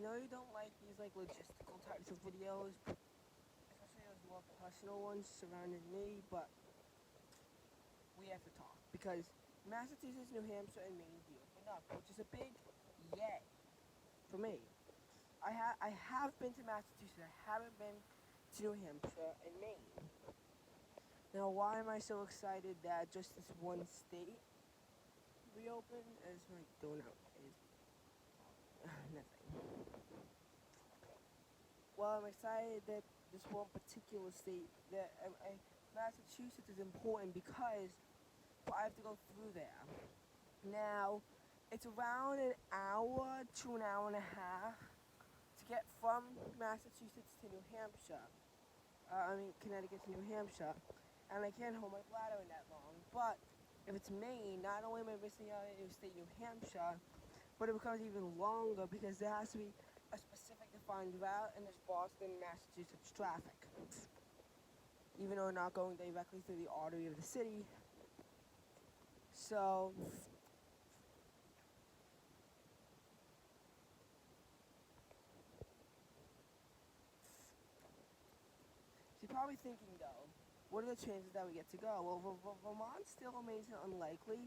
know you don't like these like logistical types of videos, especially those more personal ones surrounding me, but we have to talk because Massachusetts, New Hampshire, and Maine opened up, which is a big yay for me. I have been to Massachusetts. I haven't been to New Hampshire and Maine. Now, why am I so excited that just this one state reopened? As my donut is nothing. Well, I'm excited that this one particular state, that Massachusetts, is important because I have to go through there. Now, it's around an hour to an hour and a half to get from Massachusetts to New Hampshire. Connecticut to New Hampshire. And I can't hold my bladder in that long. But if it's Maine, not only am I missing out on interstate New Hampshire, but it becomes even longer because there has to be a specific defined route and there's Boston, Massachusetts traffic. Even though we're not going directly through the artery of the city. So, you're probably thinking though, what are the chances that we get to go? Well, Vermont still remains unlikely,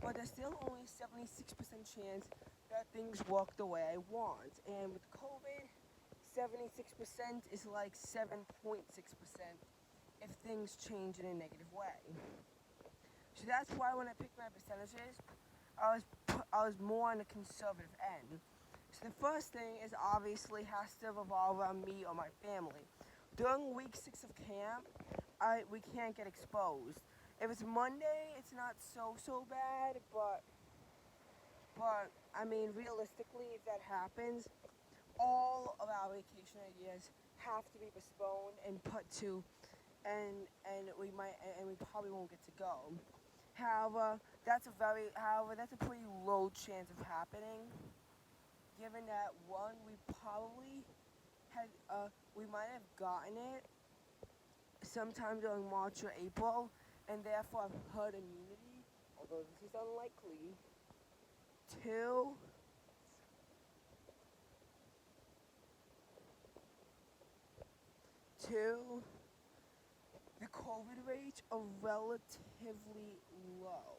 but there's still only 76% chance that things work the way I want. And with COVID, 76% is like 7.6% if things change in a negative way. So that's why when I picked my percentages, I was more on the conservative end. So the first thing is obviously has to revolve around me or my family. During week 6 of camp, we can't get exposed. If it's Monday, it's not so bad, but I mean realistically, if that happens, all of our vacation ideas have to be postponed and put to, and we probably won't get to go. However, that's a pretty low chance of happening, given that one, we might have gotten it sometime during March or April, and therefore have herd immunity, although this is unlikely. Two, the COVID rates are relatively low.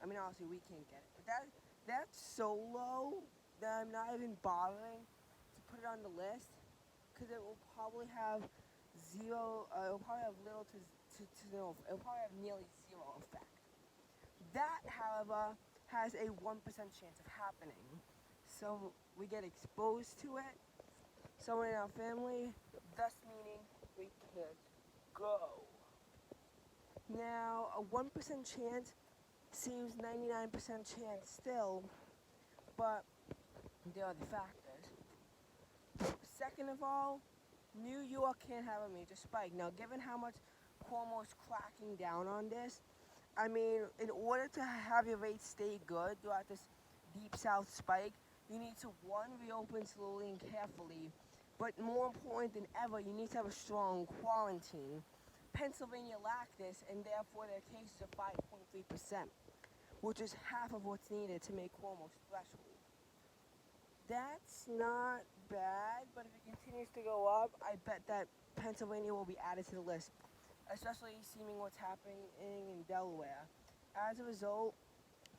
I mean, obviously we can't get it, but that's so low that I'm not even bothering to put it on the list because it will probably have zero. It will probably have little to no. It will probably have nearly zero effect. That, however, has a 1% chance of happening. So we get exposed to it. Someone in our family, thus meaning we can't go. Now, a 1% chance seems 99% chance still, but there are the factors. Second of all, New York can't have a major spike. Now, given how much Cuomo is cracking down on this, I mean, in order to have your rates stay good throughout this deep south spike, you need to, one, reopen slowly and carefully, but more important than ever, you need to have a strong quarantine. Pennsylvania lacked this, and therefore their cases are 5.3%, which is half of what's needed to make Cuomo's threshold. That's not bad, but if it continues to go up, I bet that Pennsylvania will be added to the list, especially seeming what's happening in Delaware. As a result,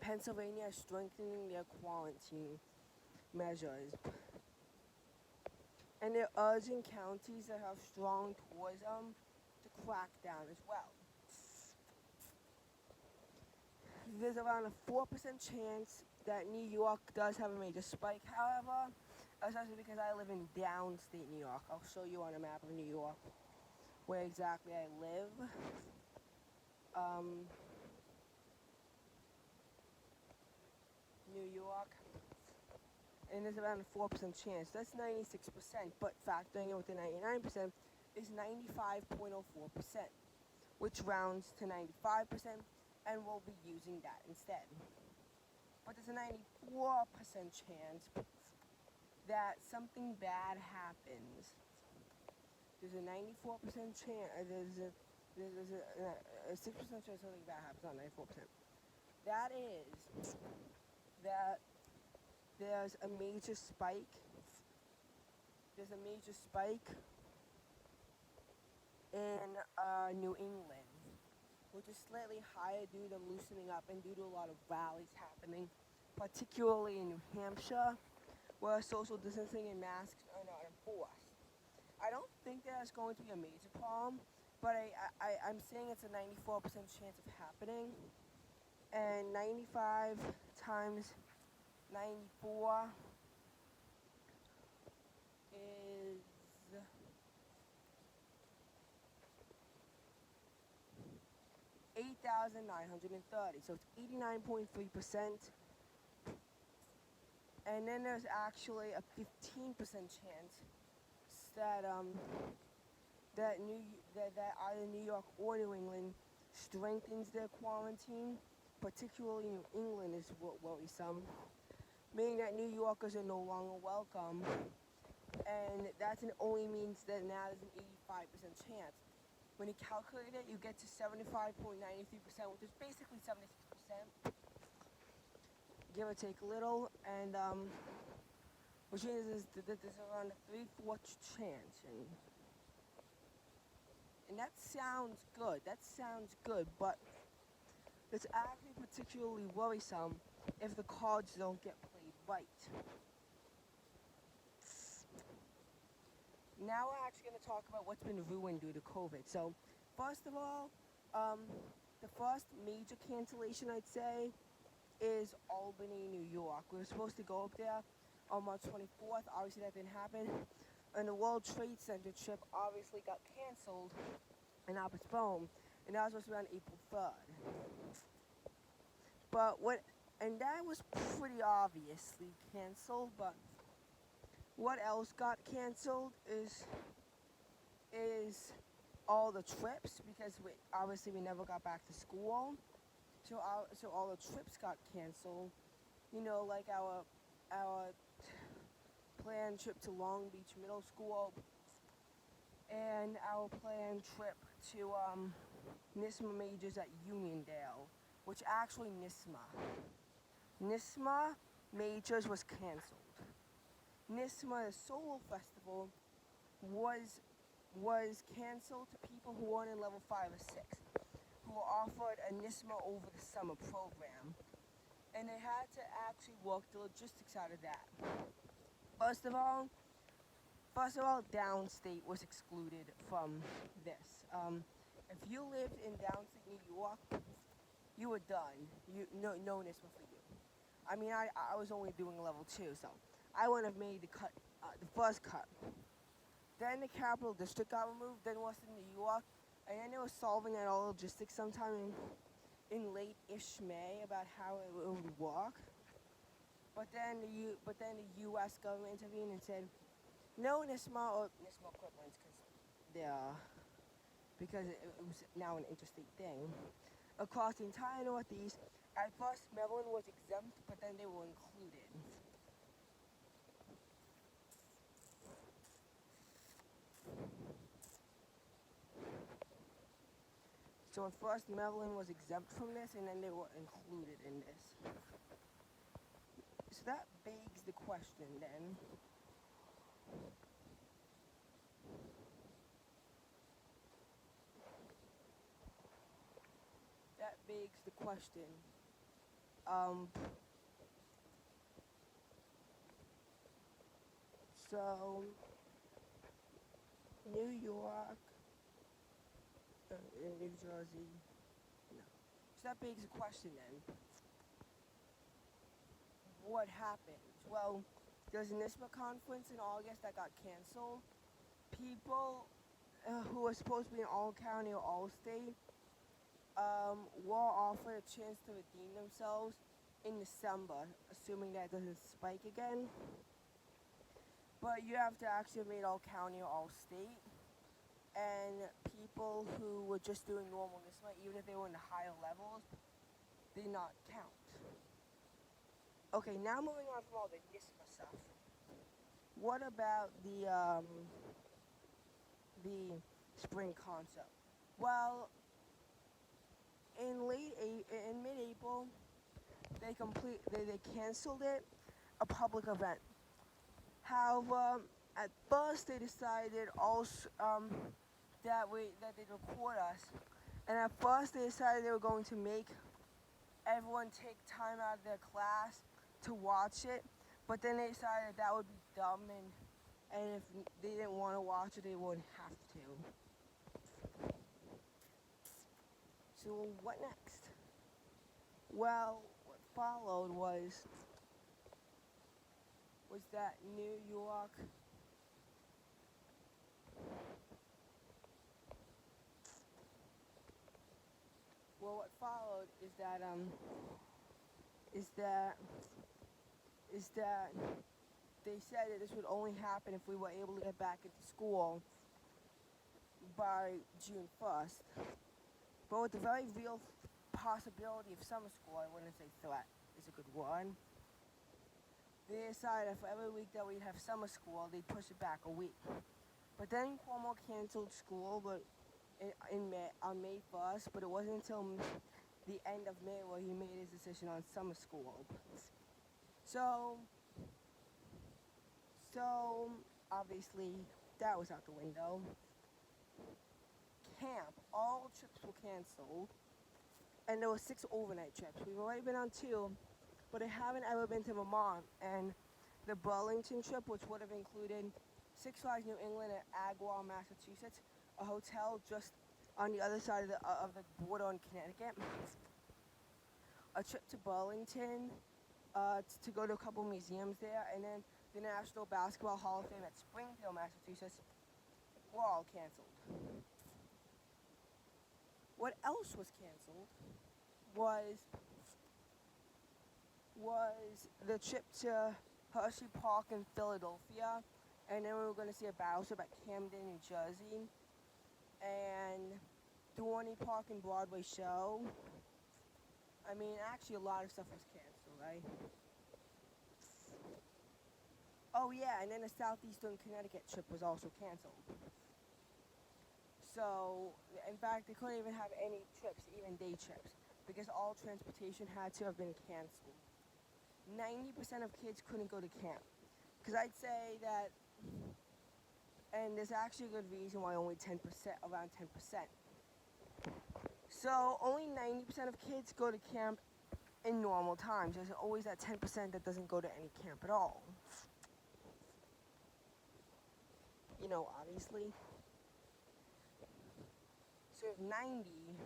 Pennsylvania is strengthening their quarantine measures. And they're urging counties that have strong tourism to crack down as well. There's around a 4% chance that New York does have a major spike, however, especially because I live in downstate New York. I'll show you on a map of New York where exactly I live. New York. And there's around a 4% chance. That's 96%, but factoring in with the 99% is 95.04%, which rounds to 95%, and we'll be using that instead. But there's a 94% chance that something bad happens. There's a 94% chance, there's a 6% chance something bad happens, not 94%. That is that there's a major spike. There's a major spike in New England, which is slightly higher due to loosening up and due to a lot of rallies happening, particularly in New Hampshire, where social distancing and masks are not enforced. I don't think that's going to be a major problem, but I'm saying it's a 94% chance of happening, and 95 times 94 is 8,930, so it's 89.3%. And then there's actually a 15% chance that that either New York or New England strengthens their quarantine. Particularly New England is worrisome, meaning that New Yorkers are no longer welcome, and that only means that now there's an 85% chance. When you calculate it, you get to 75.93%, which is basically 76%, give or take a little, and which means that there's around a 3/4 chance, and that sounds good. That sounds good, but it's actually particularly worrisome if the cards don't get played right. Now we're actually going to talk about what's been ruined due to COVID. So, first of all, the first major cancellation, I'd say, is Albany, New York. We were supposed to go up there on March 24th. Obviously, that didn't happen. And the World Trade Center trip obviously got canceled and now postponed. And that was supposed to be on April 3rd. And that was pretty obviously canceled, but what else got canceled is all the trips, because obviously we never got back to school. So all the trips got canceled. You know, like our planned trip to Long Beach Middle School and our planned trip to NISMA majors at Uniondale, which actually NISMA majors was canceled. NISMA, the solo festival, was canceled to people who weren't in level 5 or 6, who were offered a NISMA over the summer program, and they had to actually work the logistics out of that. First of all, downstate was excluded from this. If you lived in downstate New York, you were done. No NISMA for you. I mean, I was only doing level 2, so I wouldn't have made the cut, the first cut. Then the Capital District got removed, then Western New York, and then they were solving that all logistics sometime in late-ish May about how it would work. But then the U.S. government intervened and said, no NISMA or NISMA equivalents, because it was now an interstate thing, across the entire Northeast. At first, Maryland was exempt, but then they were included. So at first, Maryland was exempt from this, and then they were included in this. So that begs the question then. That begs the question. So, New York, New Jersey, no. So that begs the question then. What happened? Well, there's a NISMA conference in August that got canceled. People who were supposed to be in all county or all state were offered a chance to redeem themselves in December, assuming that doesn't spike again. But you have to actually have made all county or all state. And people who were just doing normal NISMA, even if they were in the higher levels, did not count. Okay, now moving on from all the NISMA stuff. What about the spring concert? Well, in mid-April, they canceled it. a public event. However, at first they decided also that they'd record us, and at first they decided they were going to make everyone take time out of their class to watch it, but then they decided that would be dumb, and if they didn't want to watch it, they wouldn't have to. So what next? Well, what followed was that New York well what followed is that they said that this would only happen if we were able to get back into school by June 1st. But with the very real possibility of summer school, I wouldn't say threat is a good one. They decided for every week that we'd have summer school, they'd push it back a week. But then Cuomo canceled school, on May 1st, but it wasn't until the end of May where he made his decision on summer school. So obviously that was out the window. Camp, all trips were canceled, and there were 6 overnight trips. We've already been on 2, but I haven't ever been to Vermont, and the Burlington trip, which would have included Six Flags New England at Agawam, Massachusetts, a hotel just on the other side of the border in Connecticut, a trip to Burlington to go to a couple museums there, and then the National Basketball Hall of Fame at Springfield, Massachusetts, were all canceled. What else was canceled was the trip to Hershey Park in Philadelphia, and then we were going to see a battleship at Camden, New Jersey, and Dorney Park and Broadway show. I mean, actually a lot of stuff was canceled, right? Oh yeah, and then the Southeastern Connecticut trip was also canceled. So, in fact, they couldn't even have any trips, even day trips, because all transportation had to have been canceled. 90% of kids couldn't go to camp. Because I'd say that, and there's actually a good reason why only 10%, around 10%. So only 90% of kids go to camp in normal times. There's always that 10% that doesn't go to any camp at all. You know, obviously. So if 90,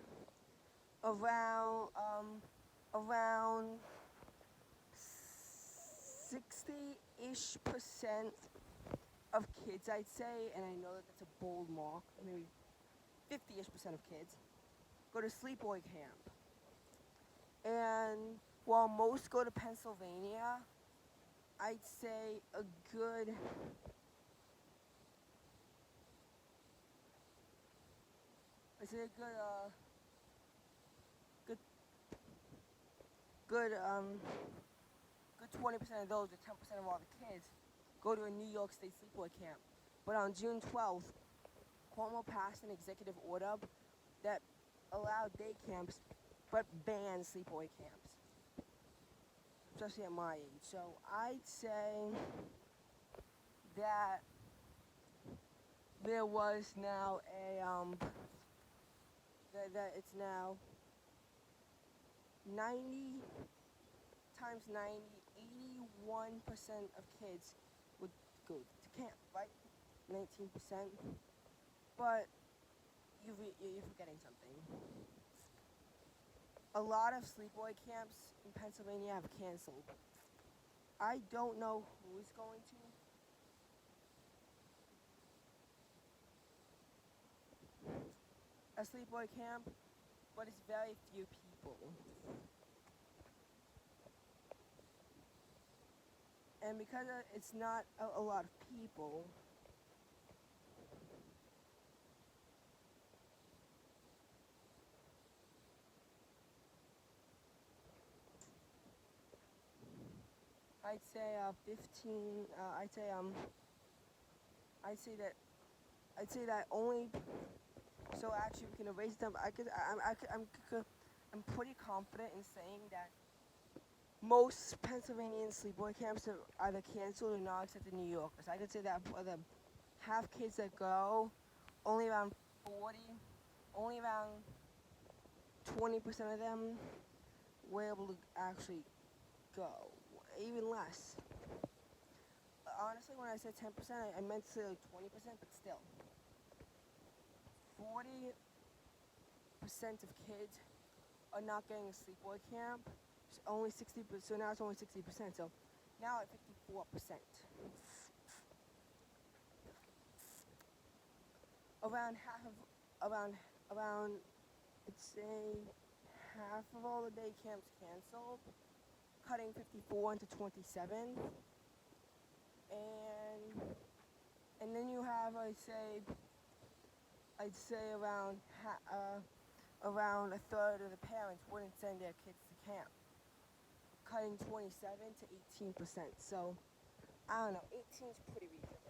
around 60-ish% of kids, I'd say, and I know that that's a bold mark, maybe 50-ish% of kids, go to sleepaway camp. And while most go to Pennsylvania, I'd say a good good 20% of those, or 10% of all the kids, go to a New York State sleepaway camp. But on June 12th, Cuomo passed an executive order that allowed day camps, but banned sleepaway camps, especially at my age. So I'd say that there was now that it's now 90 times 90, 81% of kids would go to camp, right? 19%. But you're forgetting something. A lot of sleepaway camps in Pennsylvania have canceled. I don't know who is going to. A sleepaway camp, but it's very few people. And because it's not a lot of people, I'd say 15. I'd say that only. So actually, we can erase them. I'm pretty confident in saying that most Pennsylvanian sleepaway camps are either canceled or not accepted in New Yorkers. I could say that for the half kids that go, only around 40, only around 20% of them were able to actually go, even less. Honestly, when I said 10%, I meant to say like 20%, but still. 40% of kids are not getting a sleepaway camp. It's only 60%, so now it's only 60%. So now at 54%. Around half of, around, I'd say half of all the day camps canceled, cutting 54 into 27. And then you have, I'd say around a third of the parents wouldn't send their kids to camp, cutting 27 to 18%. So I don't know, 18 is pretty reasonable.